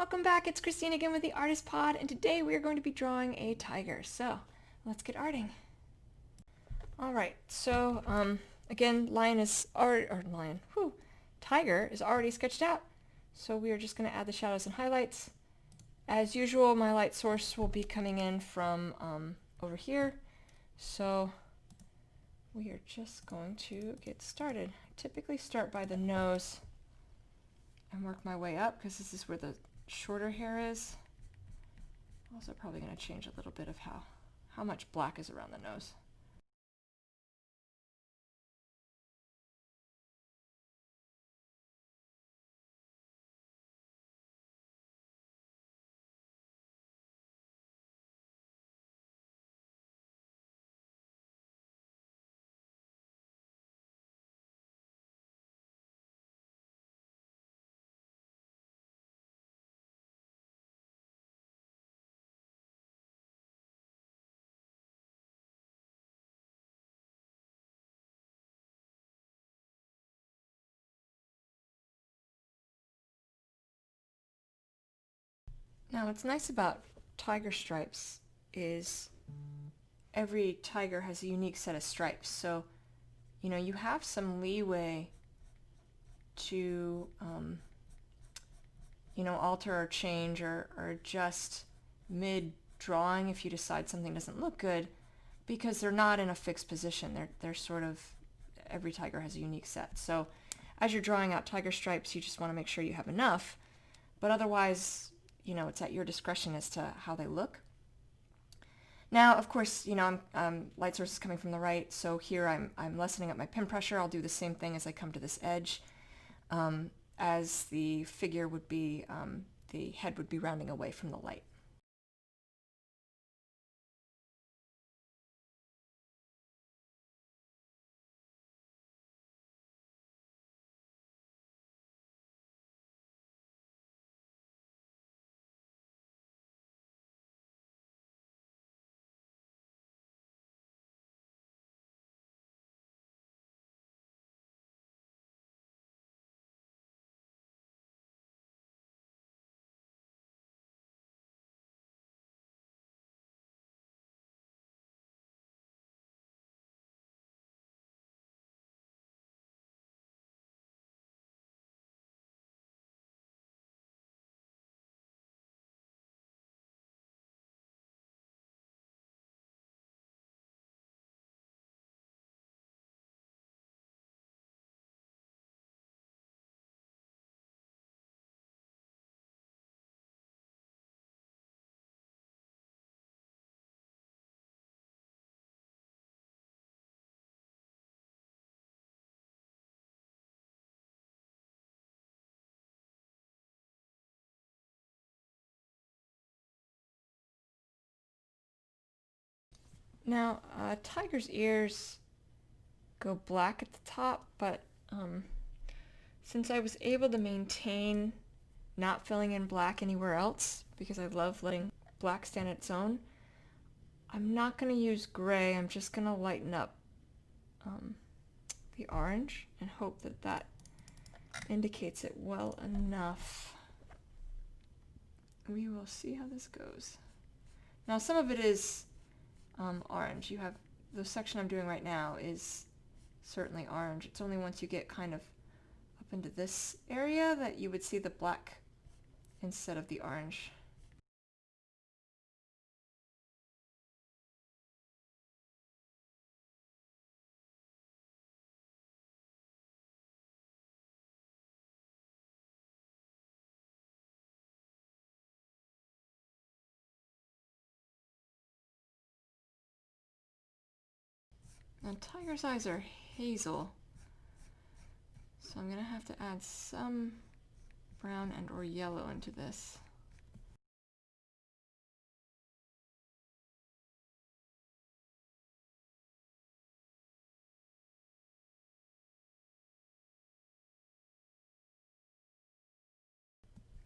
Welcome back, it's Christine again with the Artist Pod, and today we are going to be drawing a tiger. So, let's get arting. Alright, so, again, tiger is already sketched out. So we are just going to add the shadows and highlights. As usual, my light source will be coming in from over here. So, we are just going to get started. I typically start by the nose and work my way up because this is where the shorter hair is. Also probably going to change a little bit of how much black is around the nose. Now what's nice about tiger stripes is every tiger has a unique set of stripes, so you have some leeway to alter or change or adjust mid-drawing if you decide something doesn't look good, because they're not in a fixed position. They're sort of, every tiger has a unique set. So as you're drawing out tiger stripes, you just want to make sure you have enough, but otherwise, it's at your discretion as to how they look. Now, of course, light source is coming from the right, so here I'm lessening up my pen pressure. I'll do the same thing as I come to this edge. As the figure would be, the head would be rounding away from the light. Now, tiger's ears go black at the top, but since I was able to maintain not filling in black anywhere else, because I love letting black stand on its own, I'm not going to use gray. I'm just going to lighten up the orange and hope that that indicates it well enough. We will see how this goes. Now, some of it is orange. You have the section I'm doing right now is certainly orange. It's only once you get kind of up into this area that you would see the black instead of the orange. Now tiger's eyes are hazel, so I'm going to have to add some brown and or yellow into this.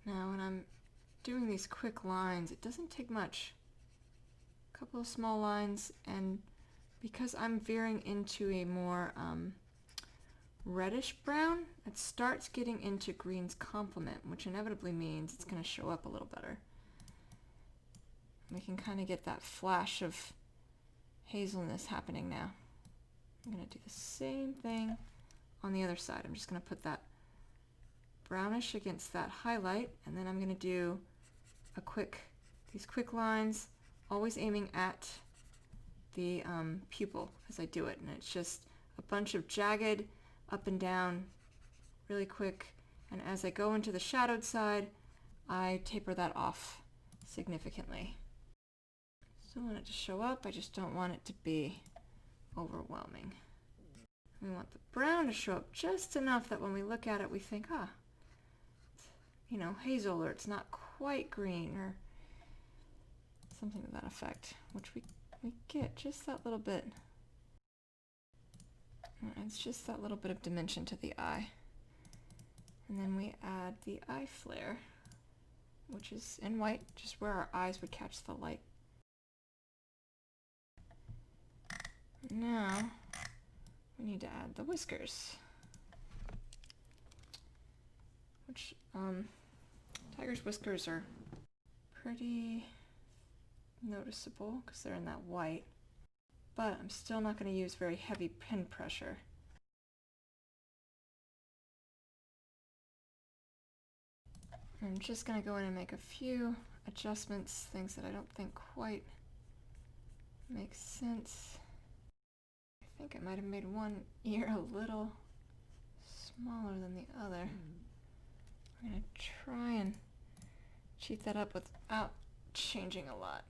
Now when I'm doing these quick lines, it doesn't take much. A couple of small lines, and because I'm veering into a more reddish brown, it starts getting into green's complement, which inevitably means it's going to show up a little better. We can kind of get that flash of hazelness happening now. I'm going to do the same thing on the other side. I'm just going to put that brownish against that highlight, and then I'm going to do these quick lines, always aiming at the pupil as I do it, and it's just a bunch of jagged up and down really quick, and as I go into the shadowed side I taper that off significantly. Still want it to show up, I just don't want it to be overwhelming. We want the brown to show up just enough that when we look at it we think, it's, hazel, or it's not quite green, or something to that effect, which we get just that little bit. It's just that little bit of dimension to the eye. And then we add the eye flare, which is in white, just where our eyes would catch the light. Now we need to add the whiskers, which tiger's whiskers are pretty noticeable because they're in that white, but I'm still not going to use very heavy pin pressure. I'm just going to go in and make a few adjustments, things that I don't think quite make sense. I think I might have made one ear a little smaller than the other. I'm going to try and cheat that up without changing a lot.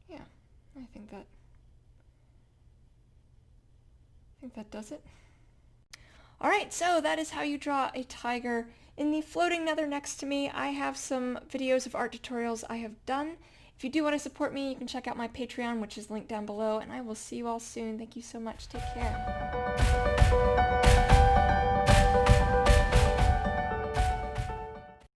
Yeah, I think that does it. Alright, so that is how you draw a tiger. In the floating nether next to me, I have some videos of art tutorials I have done. If you do want to support me, you can check out my Patreon, which is linked down below, and I will see you all soon. Thank you so much. Take care.